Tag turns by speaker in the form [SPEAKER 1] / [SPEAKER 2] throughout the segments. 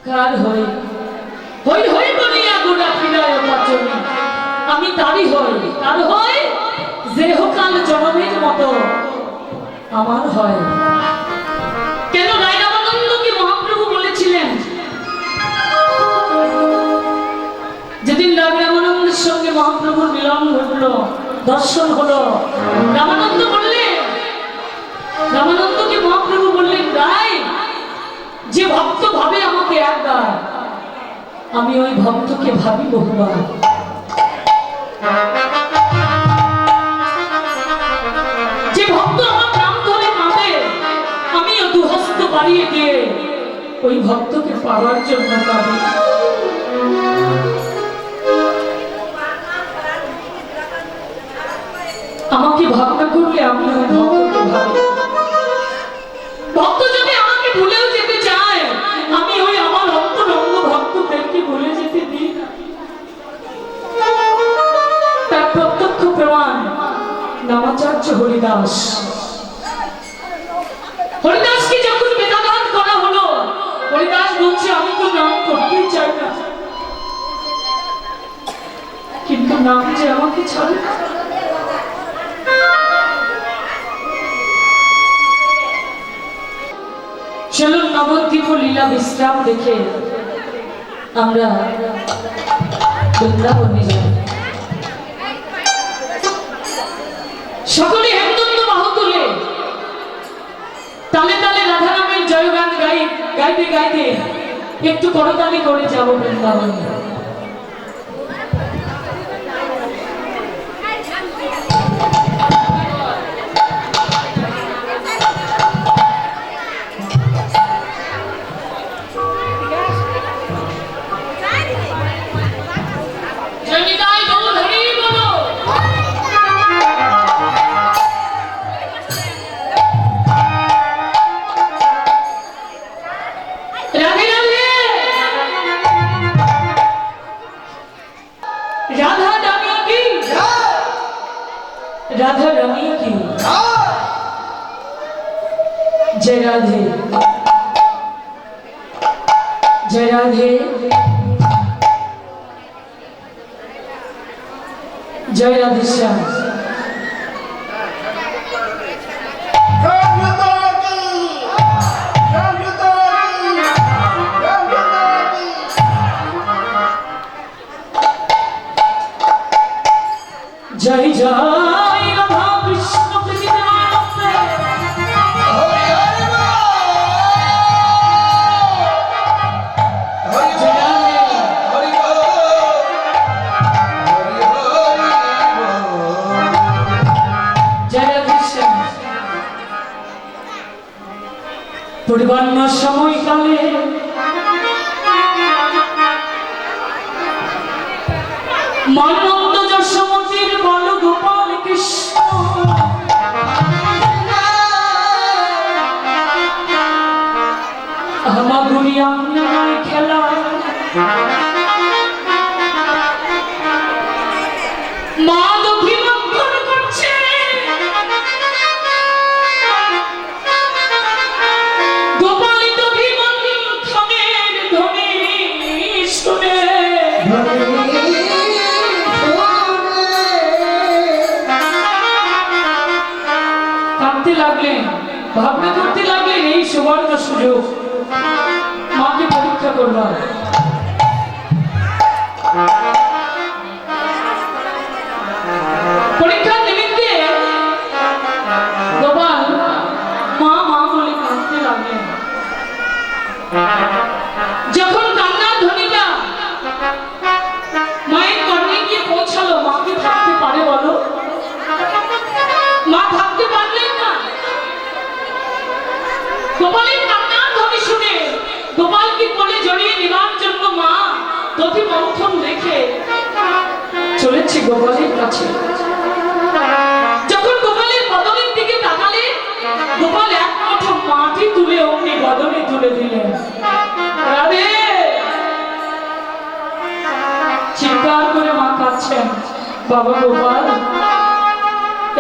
[SPEAKER 1] কার হই হই হই বলিয়া গোড়া ফিরায় পাচনি আমি তারই হই তার হয় দেহকাল জনমের মতো আমার হয়। কেন রায় রামানন্দকে মহাপ্রভু বলেছিলেন, যেদিন রায় রামানন্দের সঙ্গে মহাপ্রভুর মিলন ঘটল, দর্শন হলো, রামানন্দ বললেন, রামানন্দকে মহাপ্রভু বললেন, রায় যে ভক্ত ভাবে আমাকে একবার, আমি ওই ভক্তকে ভাবি বহুবার। যে ভক্ত আমার নাম ধরে কাঁদে, আমিও দুহস্ত বাড়িয়ে দিয়ে ওই ভক্তকে পাওয়ার জন্য কাঁদি। আমাকে ভাবনা করলে আমি ওই ভক্তকে ভাবি। ভক্ত যদি আমাকে ভুলেও যেতে চায়, আমি ওই আমার অন্তরঙ্গ ভক্তদেরকে ভুলে যেতে দিই না। তার প্রত্যক্ষ প্রমাণ নামাচার্য হরিদাস। হরিদাসকে যখন বেদাঘাত করা হলো, হরিদাস বলছে, আমি তো নাম করতেই চাই না, কিন্তু নাম যে আমাকে ছাড়ে না। চলুন নবদ্বীপ লীলা বিশ্রাম দেখে আমরা বৃন্দাবনে যাই। সকলে হেমদন্দ বাহু তুলে তালে তালে রাধা নামের জয়গান গাইতে গাইতে একটু করতালি করে যাব বৃন্দাবনে। राधा रानी की जय राधे जय राधे जय राधे श्याम। जय जय পরিবর্ণ সময়কালে মনন্দ যশোমতির বল গোপাল কৃষ্ণ হামাগুড়ি আঙ্গনায় খেলা মা দক্ষিণাক্ষর করছে ভাবনা করতে লাগলেন, এই সুবর্ণ সুযোগ মাকে পরীক্ষা করবার। পরীক্ষার নিমিত্তে গোপাল মা মা বলে কাঁদতে লাগলেন। যখন কান্নার ধ্বনিটা মায়ের কর্ণে গিয়ে পৌঁছালো, মাকে থাকতে পারে বলো? মা থাকতে পারলেন না। গোপালের কান্নার ধ্বনি শুনে গোপালকে কোলে জড়িয়ে নেবার জন্য মা দধি মন্থন রেখে চলেছে গোপালের কাছে। যখন গোপালের বদনের দিকে তাকালে, গোপাল এক মুঠো মাটি তুলে অমনি বদনে তুলে দিলেন। রাধে চিৎকার করে মা কাঁদছেন, বাবা গোপাল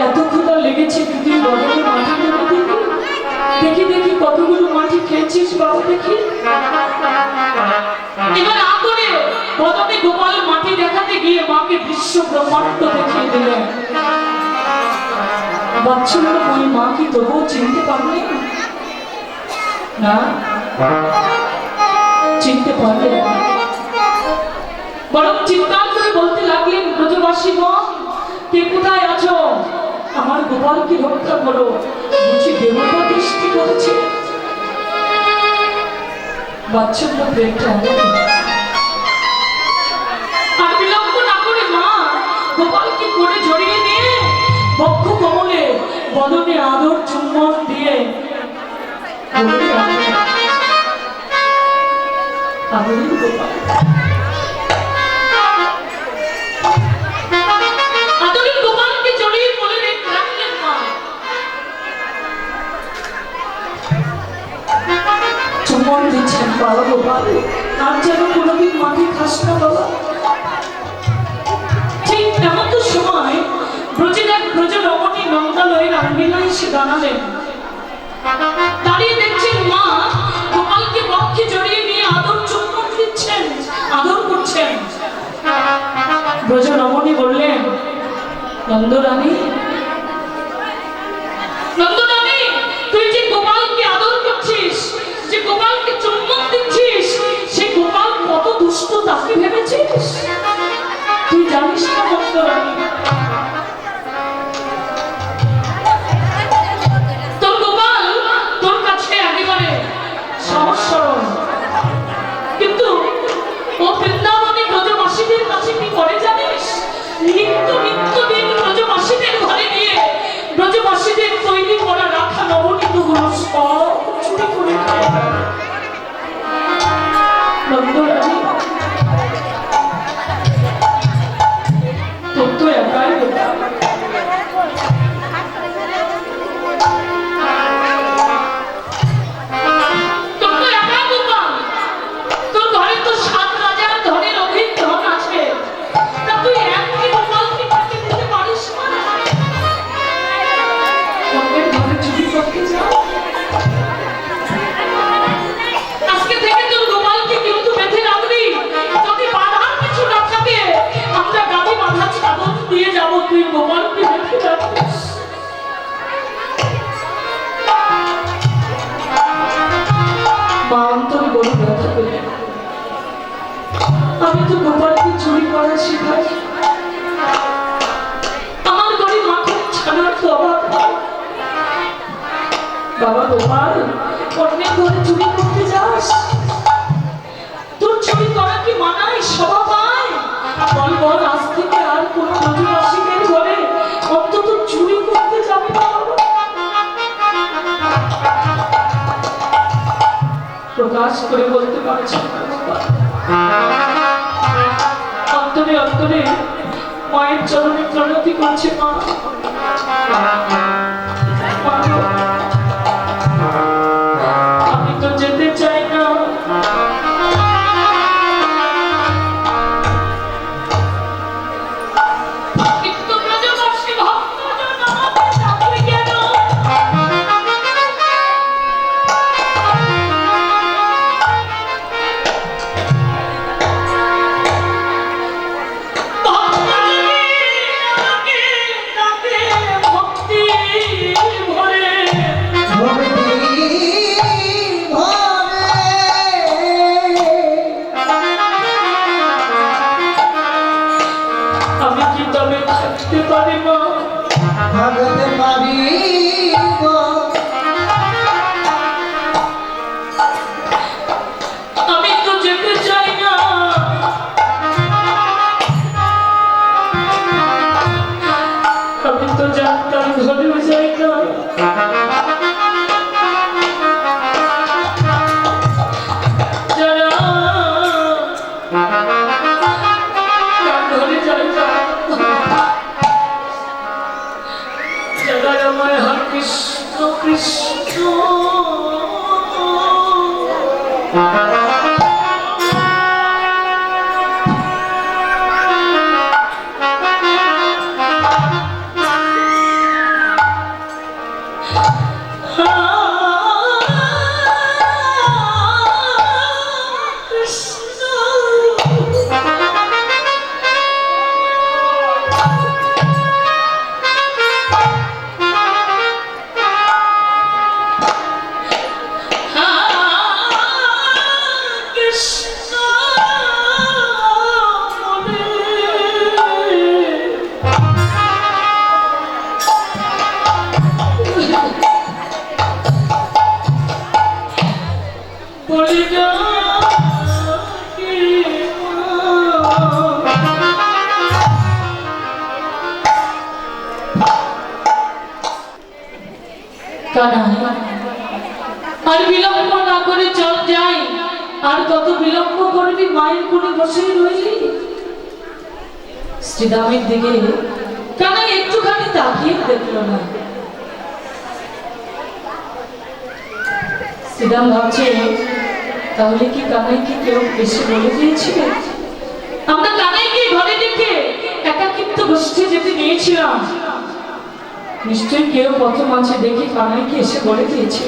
[SPEAKER 1] এত ক্ষুধা লেগেছে, দুদিন বদনে মাটি তুলে দিবি, দেখি দেখি কতগুলো মাটি খেয়েছিস বাবা, দেখি। বিশ্ব ব্রহ্মাণ্ড দেখিয়ে দিলেন, বাৎসল্যময়ী মা কি তবুও চিনতে পারলেন না? চিনতে পারলেন না, বরং চিৎকার করে বলতে লাগলেন, ব্রজবাসীগণ কে কোথায় আছো? আমার গোপালকে রক্ষা করো, বুঝি দেবতা দৃষ্টি করেছে। বাৎসল্য প্রেমটা আর বিলম্ব না করে মা গোপালকে কোলে জড়িয়ে নিয়ে বক্ষ কমলে বদনে আদর চুম্বন দিয়ে আদরের গোপাল, আদরের গোপালকে জড়িয়ে কোলে রাখলেন মা। চুম্বন দিচ্ছেন, বাবা গোপাল আর যেন কোনোদিন মাকে খাস না বাবা। ঠিক তেমন তো সময় ব্রজ রমণী নন্দালয়ের আঙ্গিনা এসে দাঁড়ালেন। দাঁড়িয়ে দেখছেন মা গোপালকে বক্ষে জড়িয়ে নিয়ে আদর চুম্বন দিচ্ছেন, আদর করছেন। ব্রজ রমণী বললেন, নন্দরানী, নন্দরানী, তুই যে গোপালকে আদর করছিস, যে গোপালকে চুম্বন দিচ্ছিস, সে গোপাল কত দুষ্ট তাকে ভেবেছিস? তুই জানিস না নন্দরানী, তোর গোপাল তোর কাছে একেবারে সহজ সরল, কিন্তু ও বৃন্দাবনে ব্রজবাসীদের কাছে কি করে জানিস? নিত্য নিত্য দিন ব্রজবাসীদের ঘরে গিয়ে ব্রজবাসীদের তৈরি করা রাখা নবনীত গুলো সব চুরি করে খায়। নন্দরানী, তোর তো একাই গোপাল, আমি তো গোপালকে চুরি করা শিখাই, আমার ঘরে মাখন ছানার তো অভাব। বাবা গোপাল, অন্যের ঘরে চুরি করতে যাস? তোর চুরি করা কি মানায়, শোভা পায়? বল বল, আজ থেকে আর কোন ব্রজবাসীদের ঘরে অন্তত চুরি করতে যাবে না। প্রকাশ করে বলতে পারছি না গোপাল, অন্তরে অন্তরে মায়ের চরণে প্রণতি করছে মা। আমি তো যেতে চাই না, কিন্তু ব্রজবাসী ভক্তজন আমাকে ডাকবে কেন? আমি তো যেতে চাই না, আমি তো জানতাম ঘরেও যাই না। ঘরে যাই না, যারা আমায় পারবি মায়ের কোলে বসে রইলি? শ্রীদামের দিকে কানাই একটুখানি তাকিয়ে দেখলো না। শ্রীদাম ভাবছে, তাহলে কি কানাইকে কেউ এসে বলে দিয়েছিল? আমরা কানাইকে ঘরে দেখে একাকিত্ব গোষ্ঠী যেতে নিয়েছিলাম, নিশ্চয়ই কেউ পথ মাঝে দেখে কানাইকে এসে বলে দিয়েছে।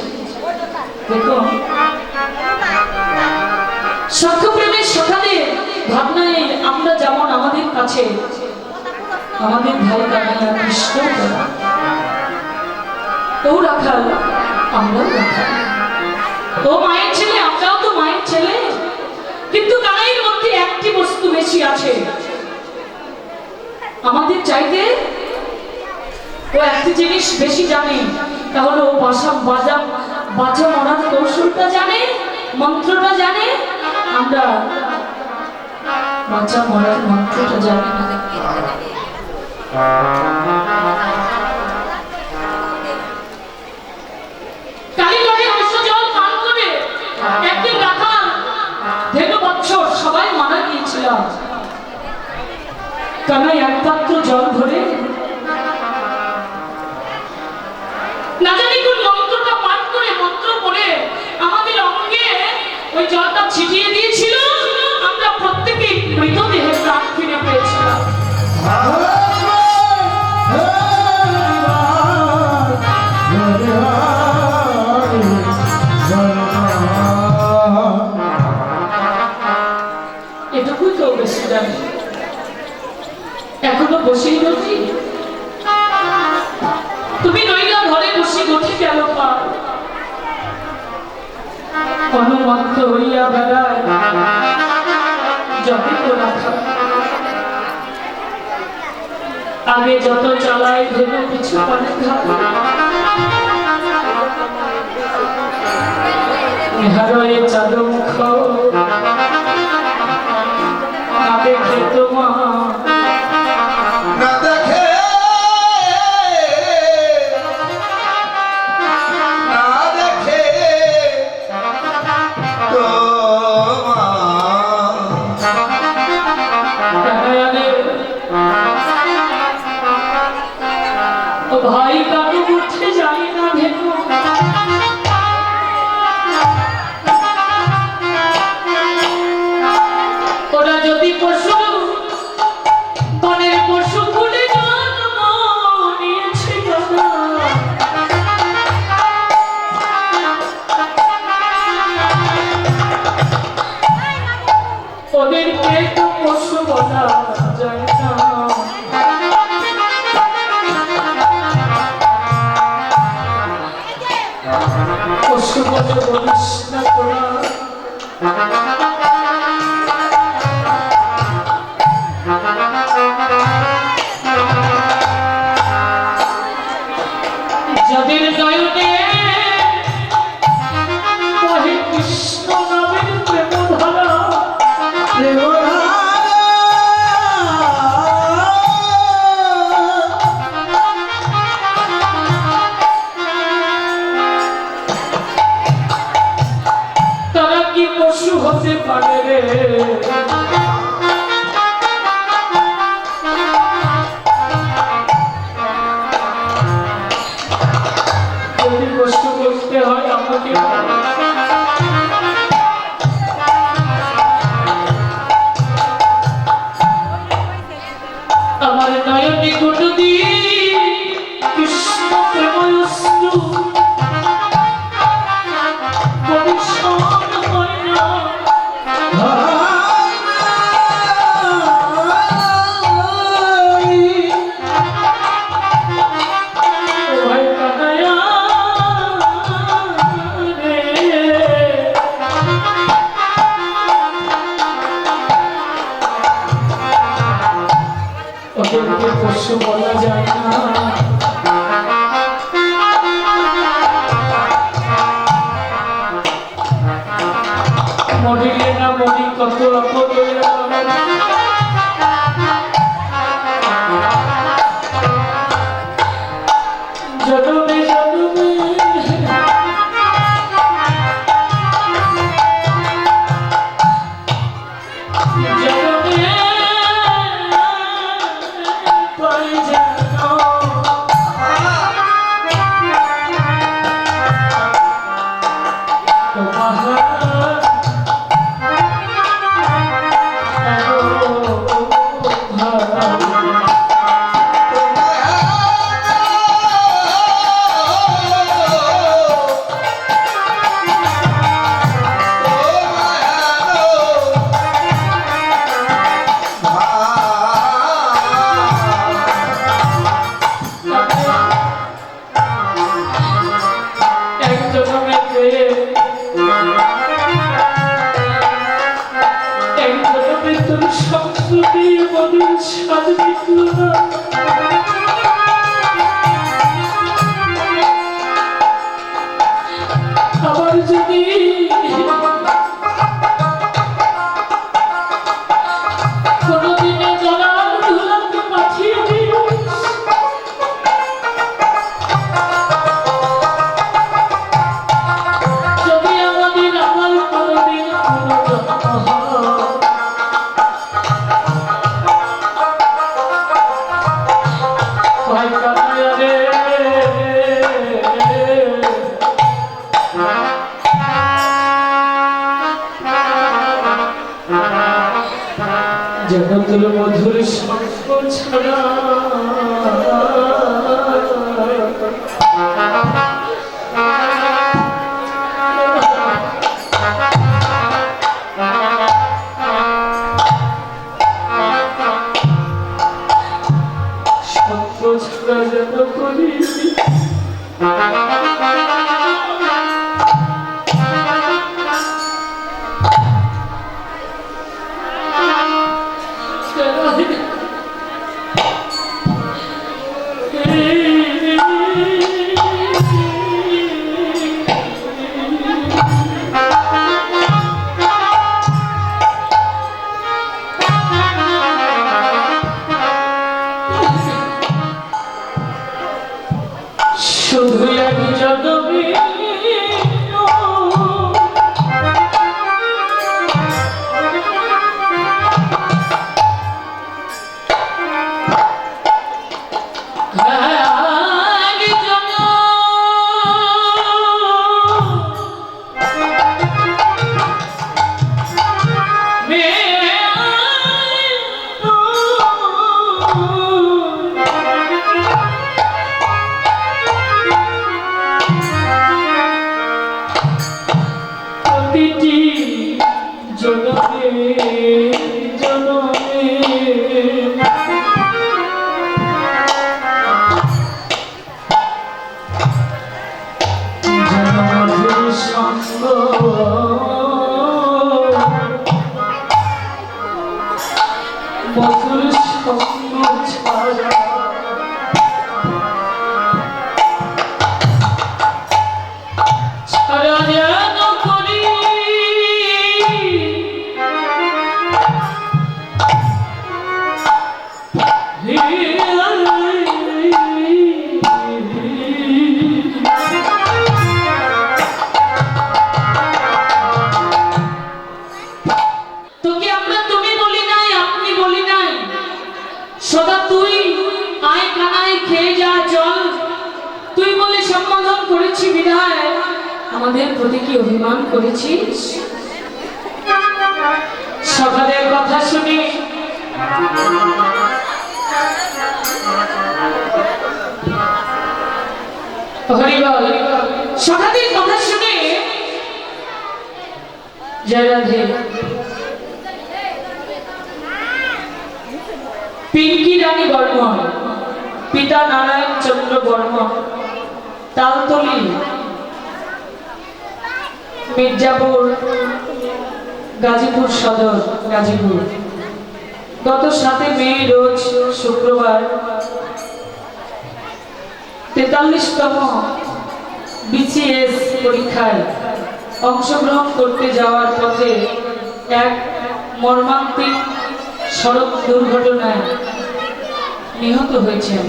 [SPEAKER 1] দেখো, সত্যপ্রেমের সখাদের ভাবনায় আমরা যেমন আমাদের কাছে আমাদের ভাই কানাইয়া কৃষ্ণ ও রাখাল, আমরাও রাখাল। ও মায়ের ছেলে, আমরাও তো মায়ের ছেলে। কিন্তু কানাইয়ের মধ্যে একটি বস্তু বেশি আছে আমাদের চাইতে। ও একটি জিনিস বেশি জানে, তাহলে ও বাজা মরার কৌশলটা জানে, মন্ত্রটা জানে। আমরা বাজা মরার মন্ত্রটা জানি না। কালীঘাটে অবশ্য জল পান করে একদিন রাখাল ধেনু বৎসর সবাই মারা গিয়েছিলাম। কানাই এক পাত্র জল ধরে না জানি কোন মন্ত্রটা পাঠ করে, মন্ত্র পড়ে আমাদের অঙ্গে ওই জলটা ছিটিয়ে দিয়েছিল। আমরা প্রত্যেকেই মৃতদেহে প্রাণ ফিরে পেয়েছিলাম। এটুকুই তো বেশি জানি। এখনো বসেই রয়েছি, তুমি নইলা ঘরে বসে গঠি গেল পা, অনুমন্ত হইয়া বেড়ায় যবে তো রাখা। আগে যত চালাই ধেনু পিছু পানে হারয়ে চাঁদো মুখ না দেখে তোমার ভাই কাকু উঠে যায় না ভেনু। ওরা যদি পশু বনের পশু বলে জন্ম নিয়েছে, ওদেরকে তো পশু বলা যায় না। পশু বলে বলিস না তোরা। যাদের নয়নে বহে কৃষ্ণ নামের প্রেম ধারা, তারা কি পশু হতে পারে রে? যদি কষ্ট করতে হয় আমাকে, আমার নয়নে কোনদিন কৃষ্ণ প্রেময়স্তু পরিশোধ হয় না। ওদেরকে পশু বলা যায় না। মরিলে না মরি কত আপদ জন্মে জন্মে সংস্কৃতি মনের স্বাদ মিটল না। আবার যদি কোনদিনে জলার ধুলাকে পাঠিয়ে দিই, যদি আমাদের আমার কোনদিন পুনর্জন্ম হয়, কানাইয়া রে জগতের মধুর সঙ্গ ছাড়া সঙ্গ ছাড়া যেন করি শুধু এক জনমে মধুর সঙ্গ ছাড়া ছাড়া যেন করি তোকে আমরা তুমি বলি নাই, আপনি বলি নাই, সদা তুই আয় কানাই খেয়ে যা চল, তুই বলে সম্বোধন করেছি বিধায় আমাদের প্রতি কি অভিমান করেছিস? সকালের কথা শুনে হরিবল, সকালের কথা শুনে জয় রাধে পিঙ্কি রানী বর্মন, পিতা নারায়ণ চন্দ্র বর্মন, তালতলি, মির্জাপুর, গাজীপুর সদর, গাজীপুর। গত 7 মে রোজ শুক্রবার 43তম বিসিএস পরীক্ষায় অংশগ্রহণ করতে যাওয়ার পথে এক মর্মান্তিক সড়ক দুর্ঘটনায় নিহত হয়েছেন।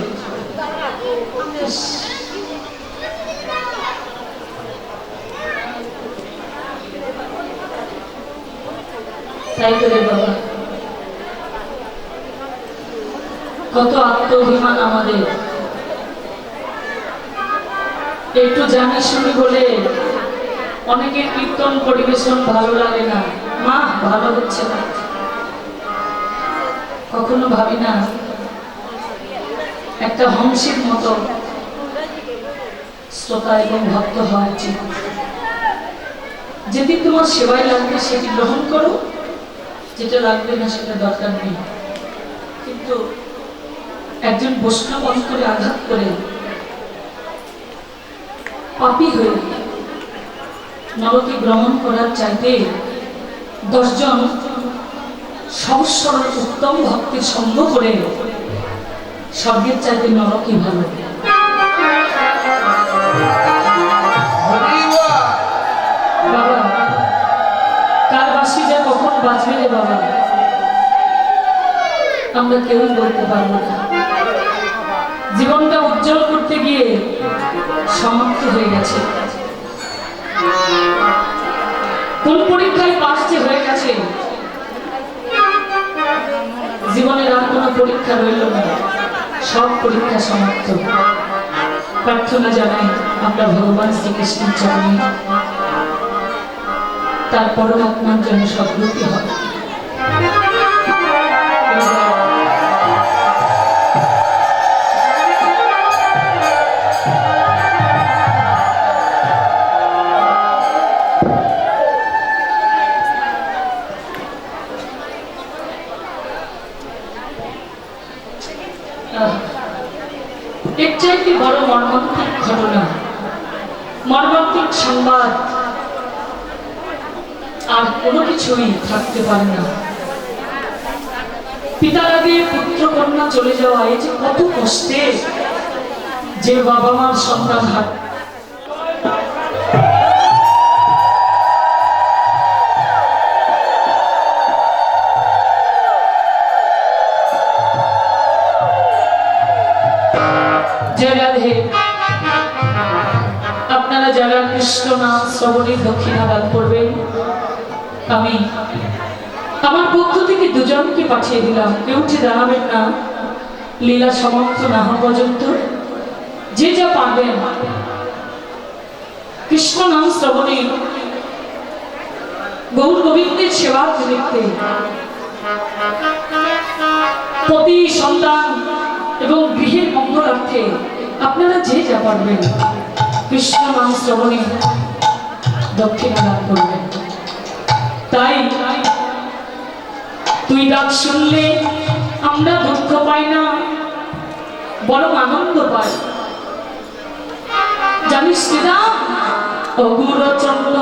[SPEAKER 1] তাই করে বাবা, কত আত্মঅভিমান আমাদের, একটু জানি শুনি বলে অনেকের কীর্তন পরিবেশন ভালো লাগে না, মা ভালো হচ্ছে না, কখনো ভাবি না একটা হংসের মতো শ্রোতা এবং ভক্ত হওয়া উচিত। যেদিন তোমার সেবায় লাগবে সেটি গ্রহণ করো, যেটা লাগবে না সেটা দরকার নেই। কিন্তু একজন বৈষ্ণব অন্তরে আঘাত করে পাপী হয়ে নরকে গ্রহণ করার চাইতে 10 জন সংস্করণ উত্তম ভক্তির সঙ্গ করে স্বর্গের চাইতে নরকই ভালো। বাবা, কার বাঁশি যে কখন বাজবে রে বাবা, আমরা কেউই বলতে পারবো না। জীবনটা উজ্জ্বল করতে গিয়ে সমাপ্ত হয়ে গেছে। কোন পরীক্ষায় পাশ যে হয়ে গেছে, জীবনের আর কোনো পরীক্ষা রইল না, সব পরীক্ষা সমাপ্ত। প্রার্থনা জানাই আমরা ভগবান শ্রীকৃষ্ণের চরণে, তার পরমাত্মার জন্য সদ্গতি হয়। এর চাইতে বড় মর্মান্তিক ঘটনা, মর্মান্তিক সংবাদ আর কোনো কিছুই থাকতে পারে না। পিতার আগে পুত্র কন্যা চলে যাওয়া, এই যে কত কষ্টে যে বাবা মার সন্তান হাত। আপনারা যারা কৃষ্ণ নাম শ্রবণে দক্ষিণা দান করবেন, আমি আমার পক্ষ থেকে দুজনকে পাঠিয়ে দিলাম। কেউ উঠে দাঁড়াবেন না, লীলা সমাপ্ত না হওয়া পর্যন্ত। যে যা পারবেন কৃষ্ণ নাম শ্রবণে গৌর গোবিন্দের সেবার নিমিত্তে পতি সন্তান এবং গৃহের মঙ্গলার্থে আপনারা যে যা পারবেন কৃষ্ণ নাম শ্রবণে দক্ষিণা দান করবেন। তাই তুই ডাক শুনলে আমরা দুঃখ পাই না, বরং আনন্দ পাই। জানিস শ্রীরাম, অগুর চন্দ্র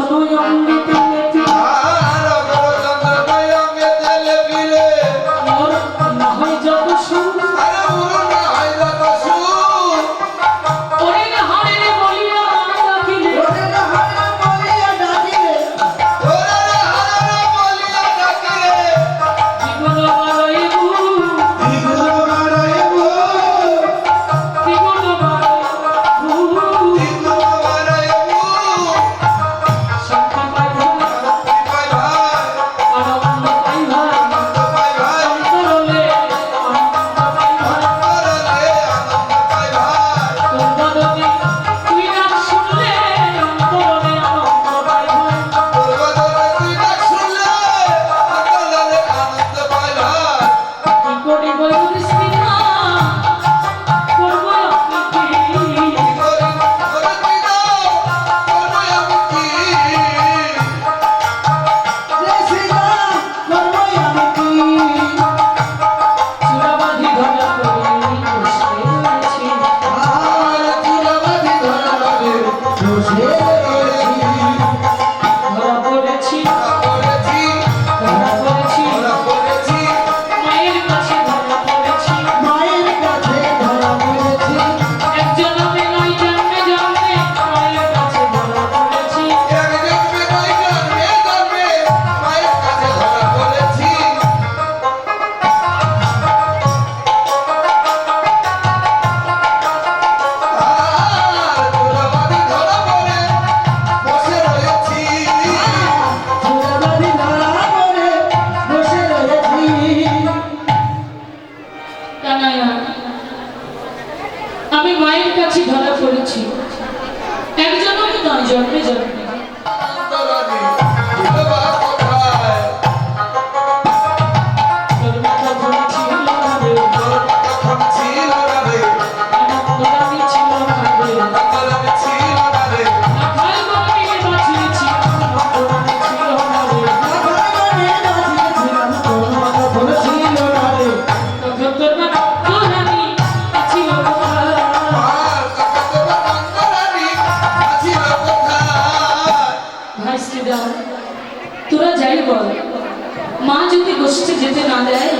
[SPEAKER 1] যদি গোষ্ঠী যেতে না দেয়,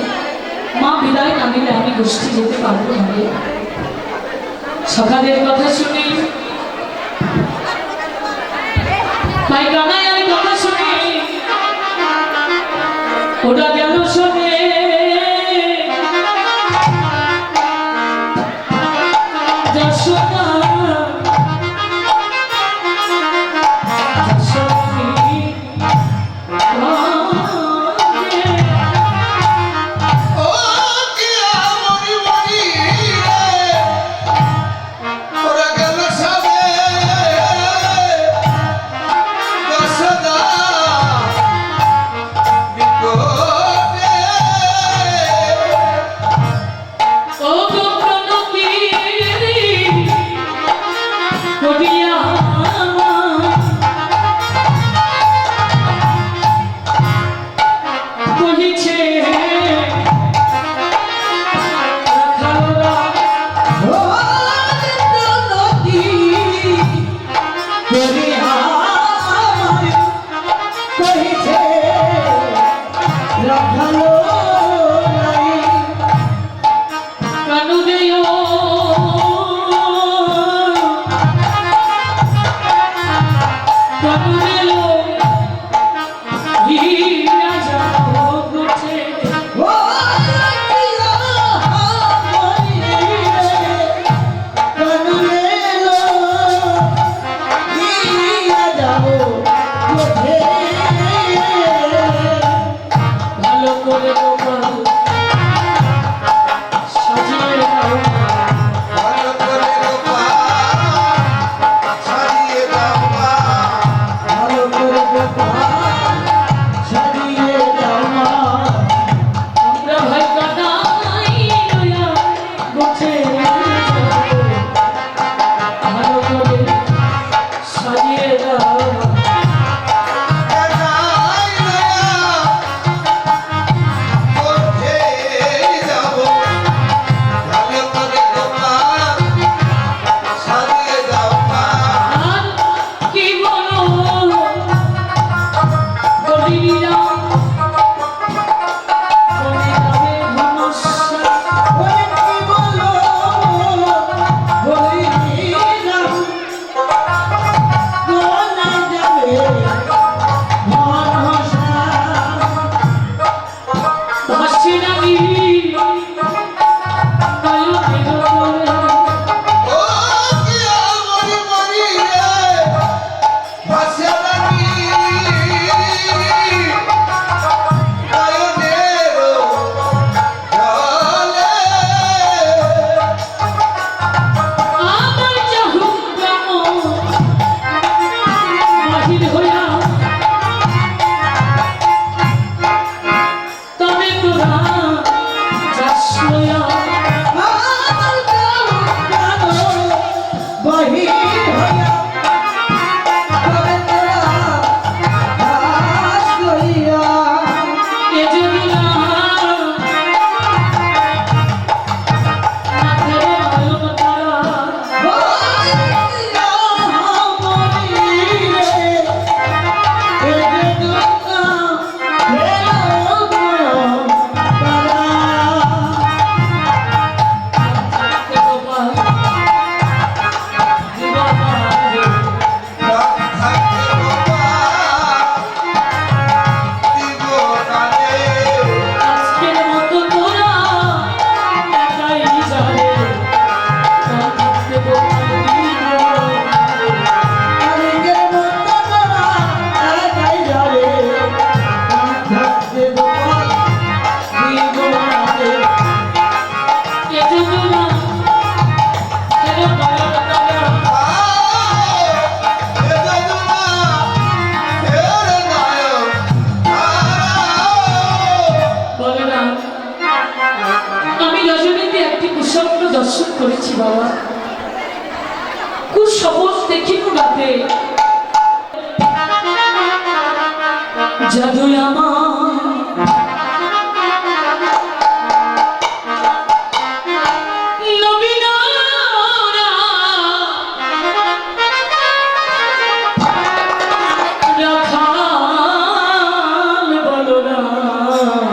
[SPEAKER 1] মা বিদায় না দিলে আমি গোষ্ঠী যেতে পারবো না। সকালের কথা শুনে ভাই কানাইয়ের কথা শুনে ওটা গেল শোনে যশোদা
[SPEAKER 2] দর্শন করেছি বাবা, কুসবজ দেখিব রাতে, জাদু আমার নবীনারা রাখাল বলরা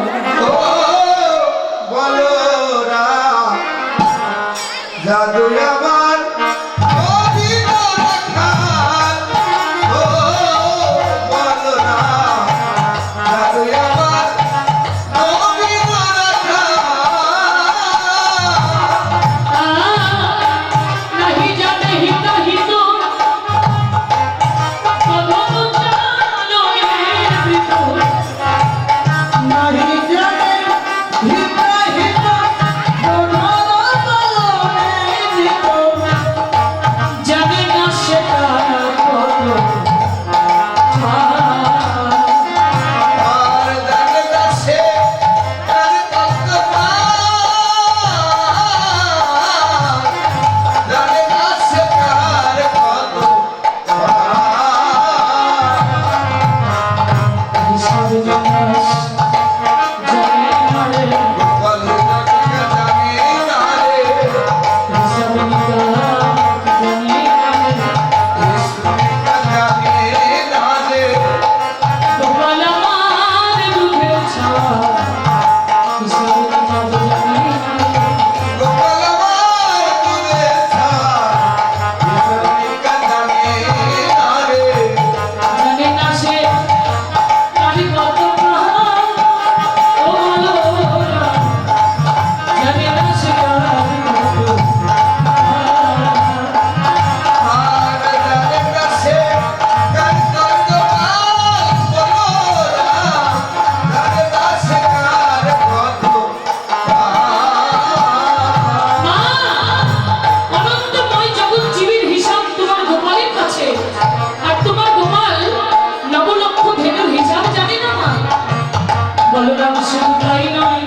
[SPEAKER 1] শুধু তাই নয়,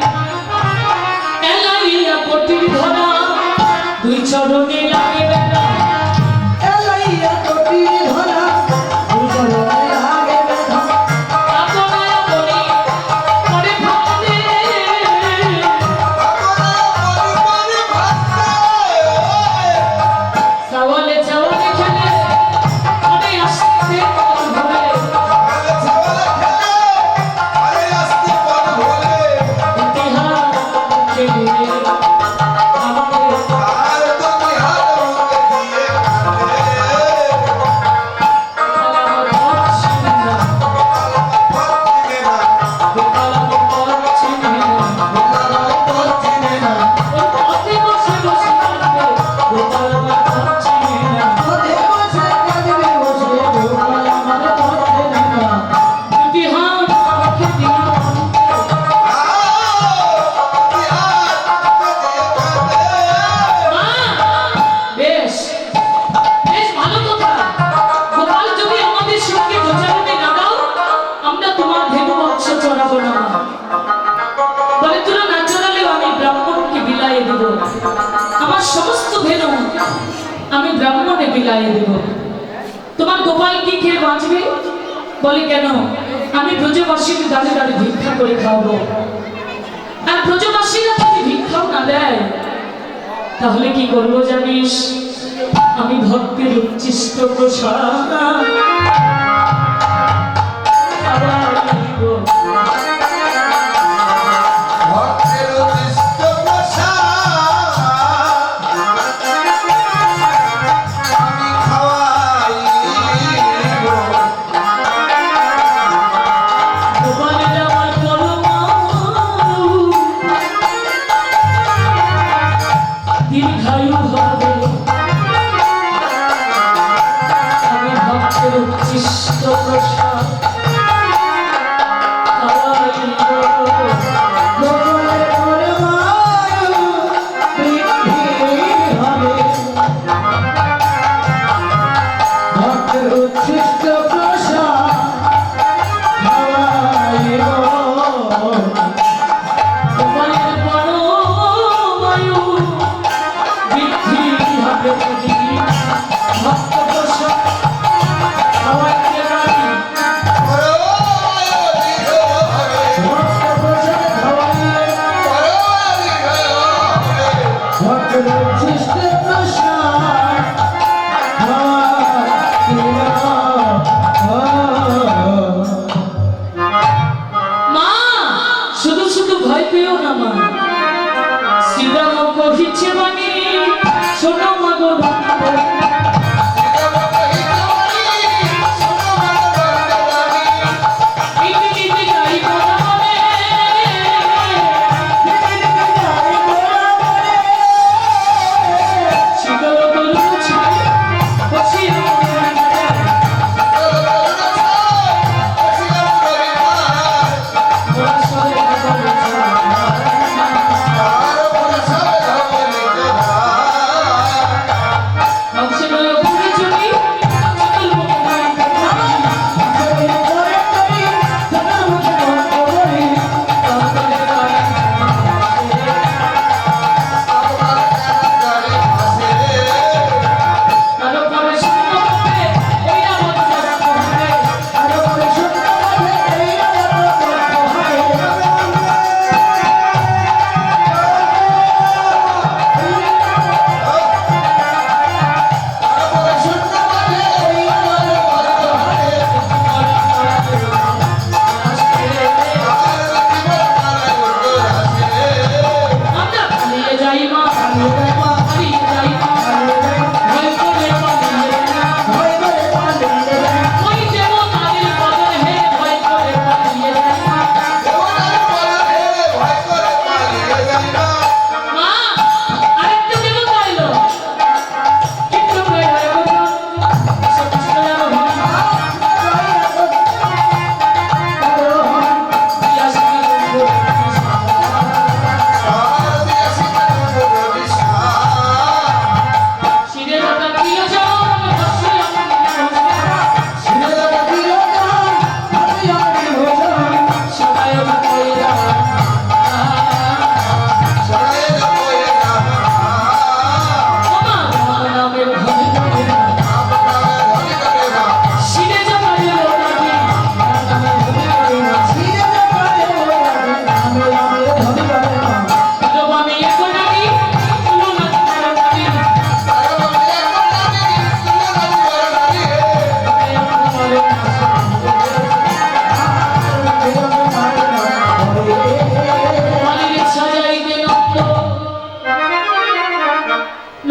[SPEAKER 1] এলাইয়া পটির ধরা দুই চরণে লাগে বেড়া।
[SPEAKER 2] এলাইয়া কোটির ধরা দুজনে লাগে ব্যথা।
[SPEAKER 1] আপনায় আপনি করে ভাবতে, চাওয়ালে চাওয়ালে খেলে মনে আসতে মন ভরে। ইতিহাস খেলে আমাদের
[SPEAKER 2] পথে বসে কাঁদবে বসে গোপাল আমার পথ চেনে না।
[SPEAKER 1] বেশ বেশ ভালো কথা। গোপাল যদি আমাদের সঙ্গে গোচারণে না দাও, আমরা তোমার ধেনু বৎস চড়াবো না। বলে তোরা না চড়ালেও আমি ব্রাহ্মণকে বিলাইয়ে দেব, আমার সমস্ত ধেনু আমি ব্রাহ্মণে বিলাইয়ে দেব। তোমার গোপাল কি খেয়ে বাঁচবে? বলে কেন, আমি ব্রজবাসীর দাঁড়ে দাঁড়ে ভিক্ষা করে খাওয়াবো। আর ব্রজবাসীরা যদি ভিক্ষাও না দেয়, তাহলে কি করবো জানিস? আমি ভক্তের উচ্ছিষ্ট প্রসাদ আবার দিব। গোপালের আমার পরমাণু দীর্ঘায়ু হবে। আমি ভক্তের উচ্ছিষ্ট প্রসাদ খাওয়াইব।
[SPEAKER 2] গোপালের পরমায়ু বৃদ্ধি হবে। ভক্তের উচ্ছিষ্ট প্রসাদ খাওয়াইব।
[SPEAKER 1] গোপালের পরমায়ু বৃদ্ধি হবে যদি ভক্ত প্রসাদ খাওয়াইতে পারি।
[SPEAKER 2] ভক্ত প্রসাদ খাওয়াইলে ভক্তের উচ্ছিষ্ট প্রসাদ খাওয়াইব।
[SPEAKER 1] মা, শুধু শুধু ভয় পেও না মা। শ্রীরাম কহিছে বাণী, শোনো মা গো ভক্ত। ইতি ইতি গাইব না মনে, শীতল তরু ছায় বসিয়া মনে। পরস্পরে সকলে ছায়।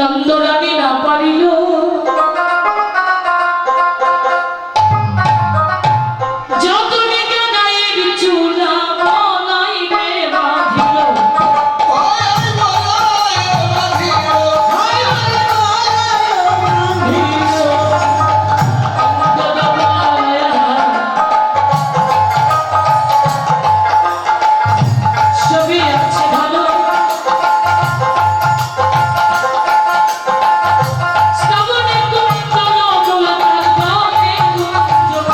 [SPEAKER 1] নন্দরানী না পারিল যতনে গায়ের চুলা বলাইবে বাঁধিল সবই আছে ভালো শ্রাবণে কুঞ্জল দোলার গানে কুঞ্জল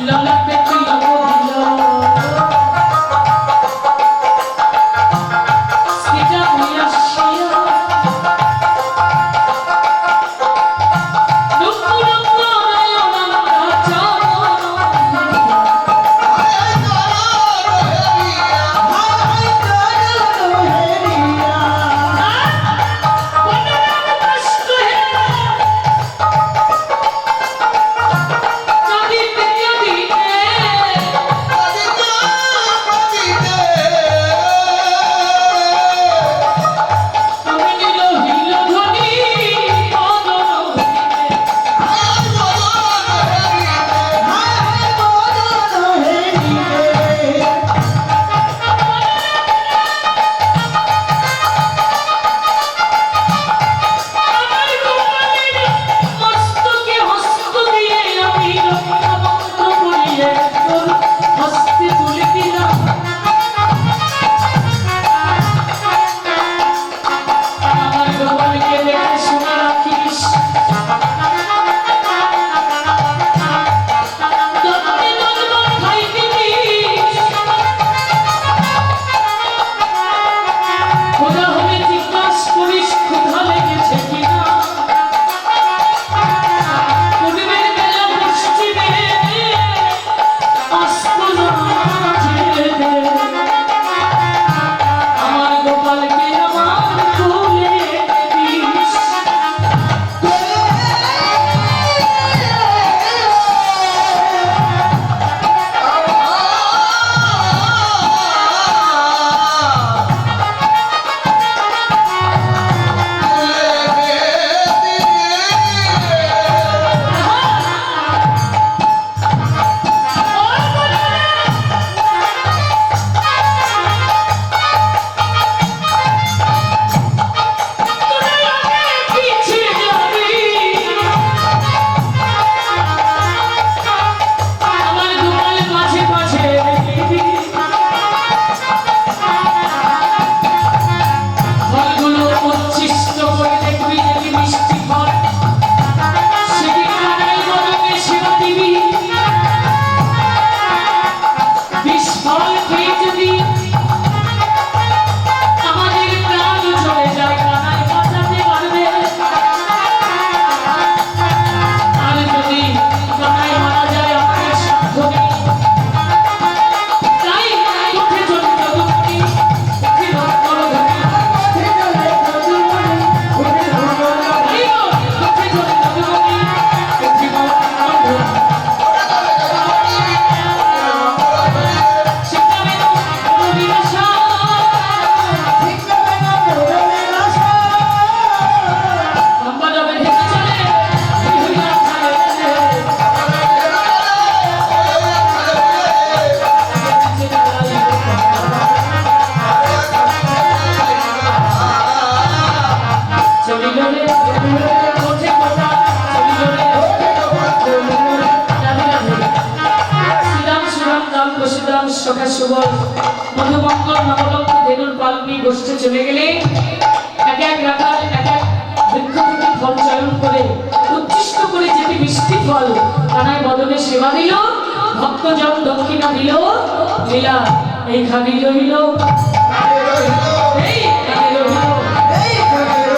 [SPEAKER 1] ললাটে তিলক দিল সীতা হইয়াছিয়া সখা সুবল মধুমঙ্গল নবলঙ্ক ধেনুর পালকি গোষ্ঠে চলে গেলে এক এক রাখাল এক এক বৃক্ষ থেকে ফল চয়ন করে উচ্ছিষ্ট করে যেটি মিষ্টি ফল কানায় বদনে সেবা দিল ভক্তজন দক্ষিণা দিল লীলা এইখানেই রইল এইখানে রইল